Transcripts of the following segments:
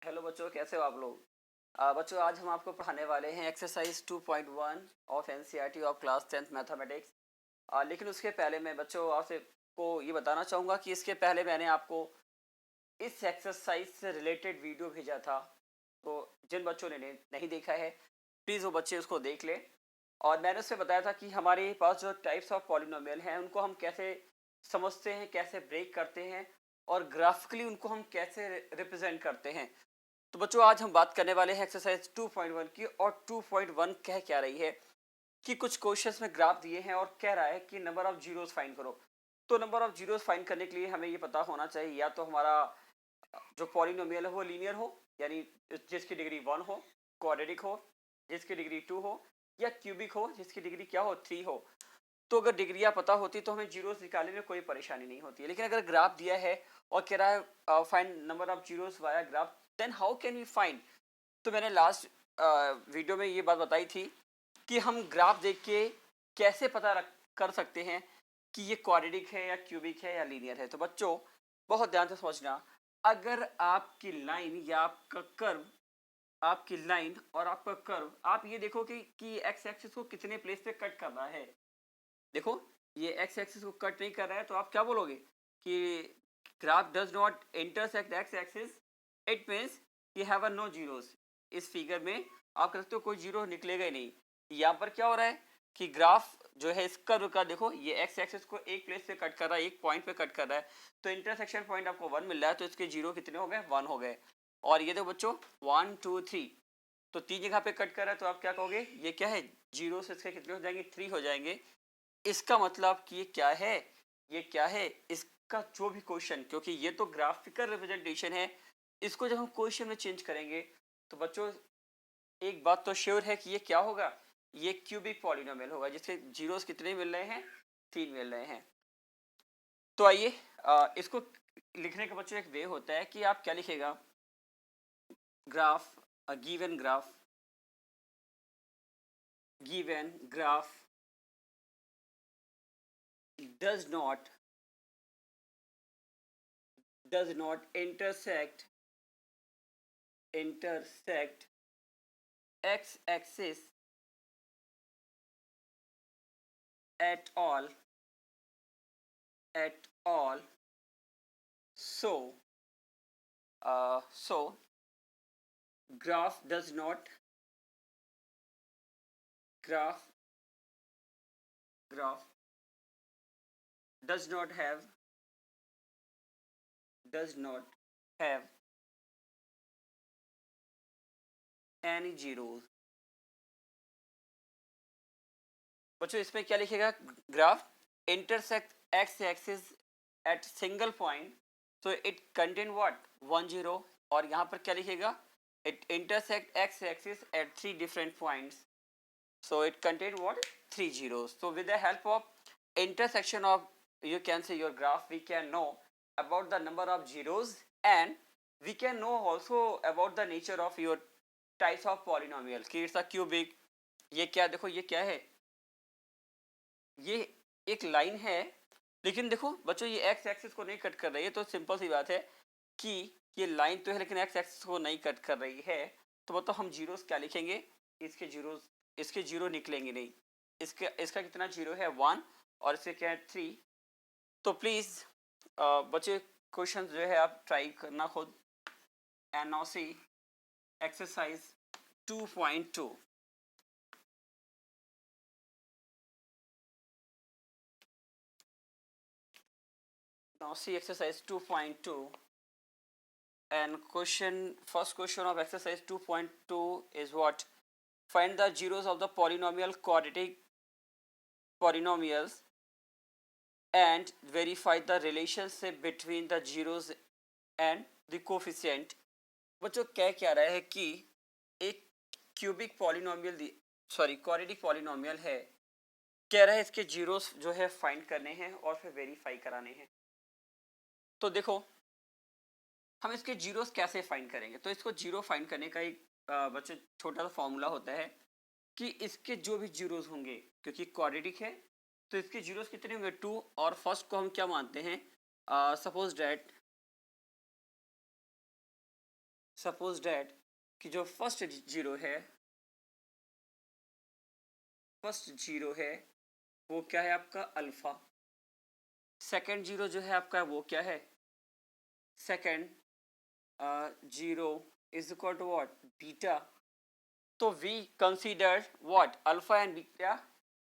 Hello बच्चों, कैसे हो आप लोग। बच्चों, आज हम आपको पढ़ाने वाले हैं exercise 2.1 of NCERT of class 10th mathematics. लेकिन उसके पहले मैं बच्चों आपसे को ये बताना चाहूँगा कि इसके पहले मैंने आपको इस एक्सरसाइज से रिलेटेड वीडियो भेजा था। तो जिन बच्चों ने नहीं देखा है, प्लीज़ वो बच्चे उसको देख लें। और मैंने उससे बताया था कि हमारे पास जो टाइप्स ऑफ पॉलिनोमियल हैं उनको हम कैसे समझते हैं, कैसे ब्रेक करते हैं, और ग्राफिकली उनको हम कैसे रिप्रेजेंट करते हैं। तो बच्चों, आज हम बात करने वाले हैं एक्सरसाइज 2.1 की। और 2.1 कह क्या रही है कि कुछ क्वेश्चंस में ग्राफ दिए हैं और कह रहा है कि नंबर ऑफ जीरोस फाइंड करो। तो नंबर ऑफ जीरोस फाइंड करने के लिए हमें ये पता होना चाहिए या तो हमारा जो पॉलिनोमियल है वो लीनियर हो, यानी जिसकी डिग्री 1 हो, क्वाड्रेटिक हो जिसकी डिग्री 2 हो, या क्यूबिक हो जिसकी डिग्री क्या हो, 3 हो। तो अगर डिग्रियां पता होती तो हमें जीरोस निकालने में कोई परेशानी नहीं होती है। लेकिन अगर ग्राफ दिया है और कह रहा है find number of zeros via graph, then how can we find. तो मैंने लास्ट वीडियो में ये बात बताई थी कि हम ग्राफ देख के कैसे कर सकते हैं कि ये क्वाड्रेटिक है या क्यूबिक है या लीनियर है। तो बच्चों, बहुत ध्यान से समझना। अगर आपकी लाइन या आपकी लाइन और आपका कर्व, आप ये देखो कि एक्स एक्सिस को कितने प्लेस पे कट कर रहा है। देखो, ये एक्स एक्सिस को कट नहीं कर रहा है, तो आप क्या बोलोगे कि graph does not intersect X axis, it means you have a no zeros. इस फिगर में आप कह सकते हो कोई जीरो निकलेगा ही नहीं। यहाँ पर क्या हो रहा है कि ग्राफ जो है इस कर्व का, देखो ये एक्स एक्सिस को एक प्लेस पे कट कर रहा है, एक पॉइंट पे कट कर रहा है। तो इंटरसेक्शन पॉइंट आपको 1 मिल रहा है, तो इसके जीरो कितने हो गए, 1 हो गए। और ये देखो बच्चों, 1 2 3, तो 3 जगह पे कट कर रहा है, तो आप क्या कहोगे, ये क्या है, जीरो से इसके कितने हो जाएंगे, 3 हो जाएंगे। इसका मतलब कि ये क्या है, ये क्या है, इसका जो भी क्वेश्चन, क्योंकि ये तो ग्राफिकल रिप्रेजेंटेशन है, इसको जब हम क्वेश्चन में चेंज करेंगे तो बच्चों एक बात तो श्योर है कि ये क्या होगा, ये क्यूबिक पॉलिनोमियल होगा जिसके जीरोस कितने मिल रहे हैं, 3 मिल रहे हैं। तो आइए, इसको लिखने का बच्चों एक वे होता है कि आप क्या लिखेगा, graph, given graph, given graph does not does not intersect x axis at all. So so graph does not graph graph does not have any zeros। बच्चों, इसमें क्या लिखेगा, graph intersect X axis at single point, तो it contain what, 1 0। और यहाँ पर क्या लिखेगा, it intersect X axis at 3 different points, so it contained what, 3 zeros। so with the help of intersection of, you can say, your graph, we can know about the number of zeros, and we can know also about the nature of your types of polynomial कि it's a cubic। ये क्या, देखो ये क्या है, ये एक line है। लेकिन देखो बच्चों, ये एक्स एक्सिस को नहीं कट कर रही है, तो सिंपल सी बात है कि ये लाइन तो है लेकिन एक्स एक्सिस को नहीं कट कर रही है। तो बताओ हम जीरोस क्या लिखेंगे, इसके जीरो निकलेंगे नहीं। इसका कितना जीरो है, 1, और इसके क्या है, 3। तो प्लीज़ बच्चे, क्वेश्चन जो है आप ट्राई करना खुद। And now see exercise 2.2। Now see exercise 2.2, and first question of exercise 2.2 is what, find the zeros of the polynomial quadratic polynomials and verify the relationship between the zeros and the coefficient। बच्चों, क्या रहा है कि एक cubic polynomial, sorry quadratic polynomial है, कह रहा है इसके जीरोस जो है फाइंड करने हैं और फिर वेरीफाई कराने हैं। तो देखो, हम इसके जीरोस कैसे फाइंड करेंगे। तो इसको जीरो फाइंड करने का एक बच्चे छोटा सा फॉर्मूला होता है कि इसके जो भी जीरोस होंगे, क्योंकि क्वाड्रेटिक है, तो इसके जीरोस कितने होंगे, 2। और फर्स्ट को हम क्या मानते हैं, सपोज डैट सपोज डैट कि जो फर्स्ट जीरो है वो क्या है आपका अल्फा, सेकंड जीरो जो है आपका वो क्या है, second zero is equal to what, beta. तो we consider what, alpha and beta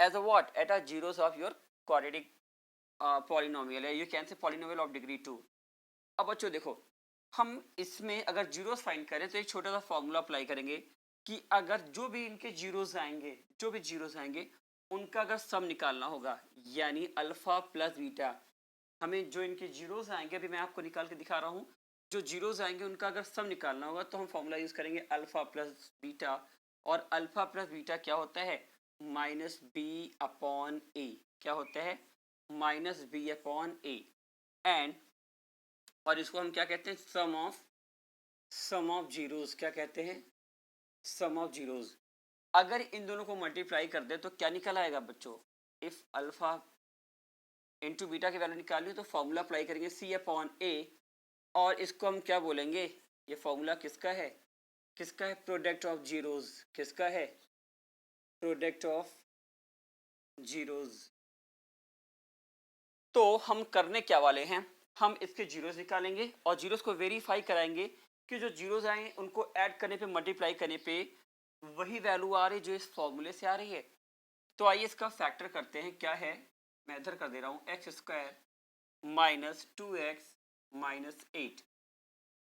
as a what, at a zeros of your quadratic polynomial है, you can say polynomial of degree 2. अब बच्चों देखो, हम इसमें अगर जीरोस फाइंड करें तो एक छोटा सा फॉर्मूला अप्लाई करेंगे कि अगर जो भी इनके जीरोस आएंगे उनका अगर सम निकालना होगा, यानी अल्फा प्लस बीटा, हमें जो इनके जीरोस आएंगे अभी मैं आपको निकाल के दिखा रहा हूँ, जो जीरोस आएंगे उनका अगर सम निकालना होगा तो हम फॉर्मूला यूज करेंगे अल्फा प्लस बीटा. और अल्फा प्लस बीटा क्या होता है, माइनस बी अपॉन ए. क्या होता है, minus B upon A. And और इसको हम क्या कहते हैं, सम ऑफ जीरोस. क्या कहते हैं, सम ऑफ जीरोस. अगर इन दोनों को मल्टीप्लाई कर दे तो क्या निकल आएगा बच्चों, इफ अल्फा इंटू बीटा की वैल्यू निकाली तो फॉर्मूला अप्लाई करेंगे सी अपॉन ए. और इसको हम क्या बोलेंगे, ये फॉर्मूला किसका है, प्रोडक्ट ऑफ जीरोस. किसका है, प्रोडक्ट ऑफ जीरोस. तो हम करने क्या वाले हैं, हम इसके जीरोस निकालेंगे और जीरोस को वेरीफाई कराएंगे कि जो जीरोस आए उनको ऐड करने पे, मल्टीप्लाई करने पे वही वैल्यू आ रही जो इस फॉर्मूले से आ रही है. तो आइए इसका फैक्टर करते हैं. क्या है, मैं इधर कर दे रहा हूँ, x square minus 2x minus 8.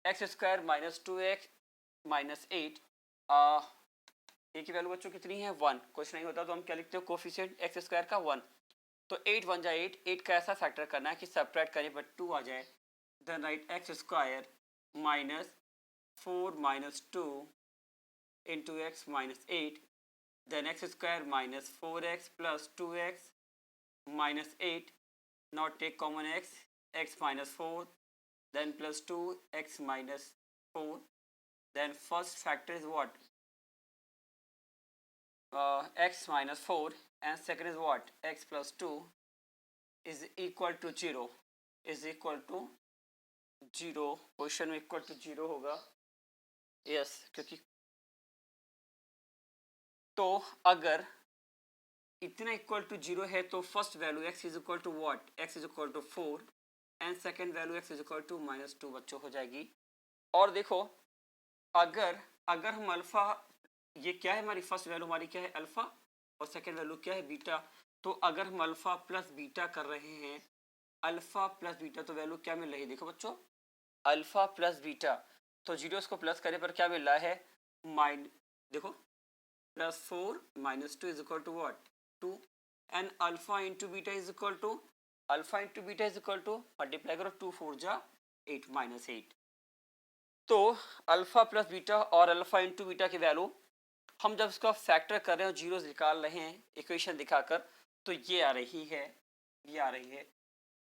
X square minus 2x minus 8, ए की वैल्यू बच्चों कितनी है, 1. कुछ नहीं होता तो हम क्या लिखते हैं, कोफिशिएंट एक्स स्क्वायर का 1. तो 8 1 जा 8, 8 का ऐसा फैक्टर करना है कि सब्ट्रैक्ट करने पर 2 आ जाए. Then write X square minus 4 minus 2 into X minus 8. Then X square minus 4x plus 2x minus 8. Now take common x minus 4, then plus 2 x minus 4. Then first factor is what, x minus 4, and second is what, x plus 2 is equal to 0. Question में equal to 0 होगा. Yes क्योंकि तो अगर इतना equal to 0 है तो first value x is equal to what, x is equal to 4 and second value x is equal to -2 बच्चों हो जाएगी. और देखो, अगर अगर हम अल्फा, ये क्या है हमारी फर्स्ट वैल्यू, हमारी क्या है अल्फा, और सेकेंड वैल्यू क्या है बीटा. तो अगर हम अल्फा प्लस बीटा कर रहे हैं, अल्फा प्लस बीटा, तो वैल्यू क्या मिल रही है, देखो बच्चों, अल्फा प्लस बीटा. तो जीरोस को प्लस करे पर क्या मिल रहा है, देखो, plus 4 minus 2 is equal to what, 2. And alpha into beta is equal to, multiply करो, 2 4 जा 8 माइनस 8. तो अल्फा प्लस बीटा और अल्फा इंटू बीटा की वैल्यू हम जब इसका फैक्टर कर रहे हैं और जीरोस निकाल रहे हैं इक्वेशन दिखाकर, तो ये आ रही है.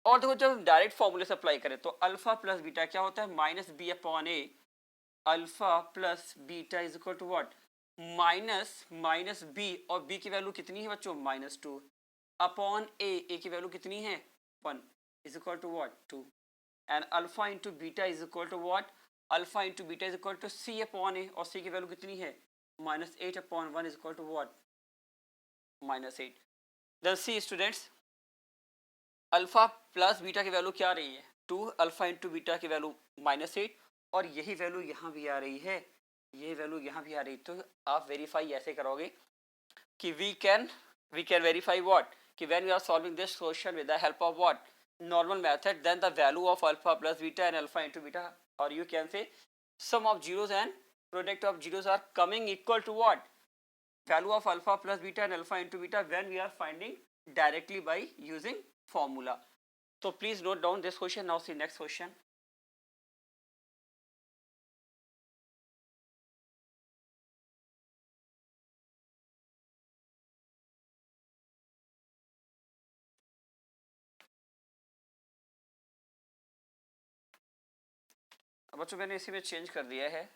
और देखो जब डायरेक्ट फॉर्मूले से अप्लाई करें तो अल्फा प्लस बीटा क्या होता है, minus B upon A. Alpha plus beta is equal to what, minus B, और बी की वैल्यू कितनी है बच्चों, -2 अपॉन ए की वैल्यू कितनी है, 1 is equal to what, 2. And alpha into beta is equal to what, alpha into beta is equal to C upon A, और C की वैल्यू कितनी है, -8 upon 1 is equal to what, -8. Then see students, alpha plus beta की value क्या आ रही है, 2. Alpha into beta की वैल्यू -8, और यही वैल्यू यहाँ भी आ रही है, तो आप वेरीफाई ऐसे करोगे कि वी कैन वेरीफाई व्हाट, कि when we are solving this question with the help of what, normal method, then the value of alpha plus beta and alpha into beta, और you can say sum of zeros and product of zeros are coming equal to what, value of alpha plus beta and alpha into beta when we are finding directly by using formula. So please note down this question. Now see next question. अब बच्चों मैंने इसी में change कर दिया है,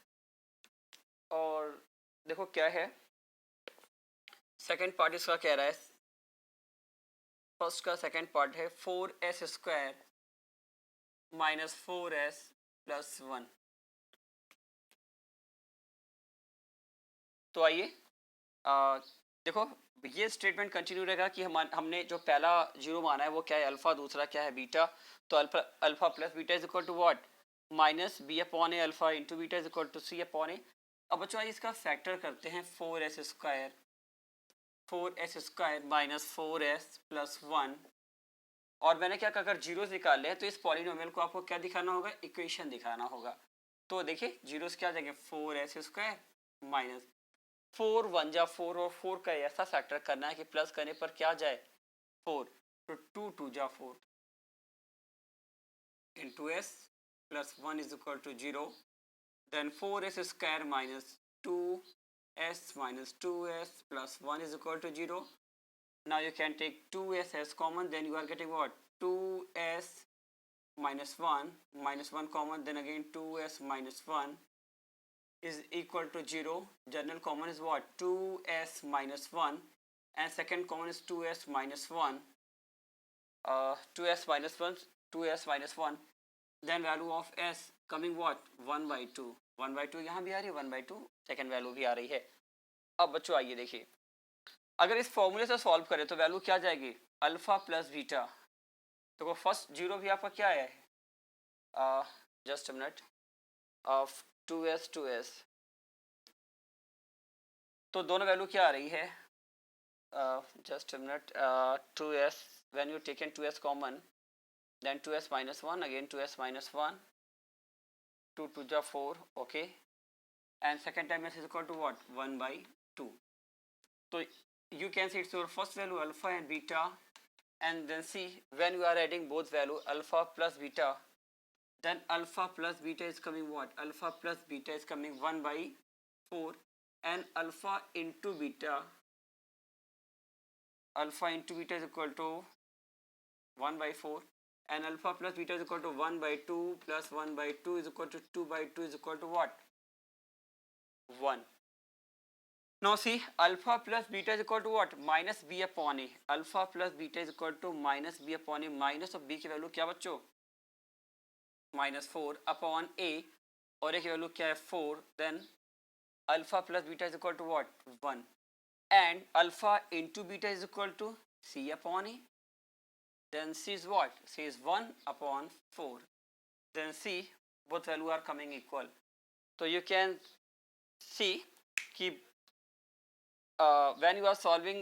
और देखो क्या है, सेकेंड पार्ट इसका कह रहा है, फर्स्ट का सेकेंड पार्ट है 4s square minus 4s plus 1. तो आइए देखो ये स्टेटमेंट कंटिन्यू रहेगा कि हमने जो पहला जीरो माना है वो क्या है अल्फा, दूसरा क्या है बीटा। तो alpha alpha plus beta is equal to what minus B upon A alpha into beta is equal to C upon A. अब बच्चों इसका फैक्टर करते हैं 4s square minus 4s plus 1। और मैंने क्या कहा अगर जीरोस निकाले हैं तो इस पॉलिनोमियल को आपको क्या दिखाना होगा, इक्वेशन दिखाना होगा। तो देखिए जीरोस क्या आ जाएंगे 4s स्क्वायर माइनस 4 1 जा 4 और 4 का ऐसा फैक्टर करना है कि प्लस करने पर क्या जाए 4। तो 2 2 जा 4 into S plus 1 is equal to 0। Then 4s square minus 2s plus 1 is equal to 0. Now you can take 2s as common, then you are getting what 2s minus 1 common, then again 2s minus 1 is equal to 0. General common is what 2s minus 1 and second common is 2s minus 1. 2s minus 1 2s minus 1, then value of s coming what 1 by 2 यहाँ भी आ रही है 1 by 2 second value भी आ रही है। अब बच्चों आइए देखिए अगर इस फॉर्मूले से सॉल्व करें तो वैल्यू क्या जाएगी अल्फा प्लस बीटा। तो फर्स्ट जीरो भी आपका क्या है जस्ट मिनट ऑफ 2s तो दोनों वैल्यू क्या आ रही है just minute 2s when you taken 2s common then 2s minus 1 again 2s minus 1 2 2 ja 4 okay and second time s is equal to what 1 by 2. So you can see it's your first value alpha and beta and then see when you are adding both value alpha plus beta then alpha plus beta is coming what alpha plus beta is coming 1 by 4 and alpha into beta is equal to 1 by 4 and alpha plus beta is equal to 1 by 2 plus 1 by 2 is equal to 2 by 2 is equal to what 1. Now see alpha plus beta is equal to what minus b upon a. Alpha plus beta is equal to minus b upon a. Minus of b की value क्या बच्चों minus 4 upon a और a की value क्या है 4 then alpha plus beta is equal to what 1 and alpha into beta is equal to c upon a. Then c is what c is 1 upon 4 then c both value are coming equal. So you can see कि when you are solving